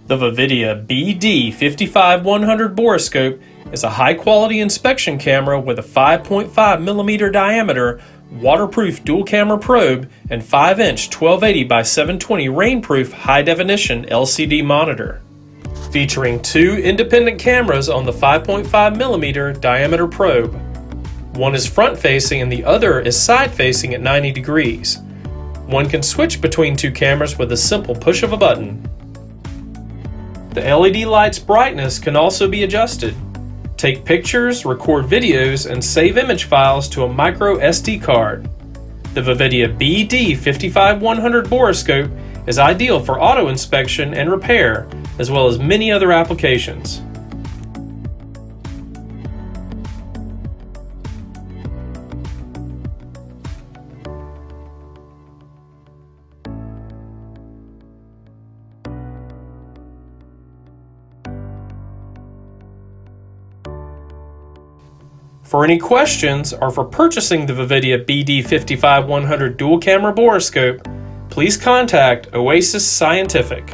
The Vividia BD-55100 Borescope is a high-quality inspection camera with a 5.5mm diameter, waterproof dual-camera probe and 5-inch 1280 by 720 rainproof high-definition LCD monitor. Featuring two independent cameras on the 5.5mm diameter probe. One is front-facing and the other is side-facing at 90 degrees. One can switch between two cameras with a simple push of a button. The LED light's brightness can also be adjusted. Take pictures, record videos, and save image files to a micro SD card. The Vividia BD-55100 Borescope is ideal for auto inspection and repair, as well as many other applications. For any questions or for purchasing the Vividia BD-55100 dual camera borescope, please contact Oasis Scientific.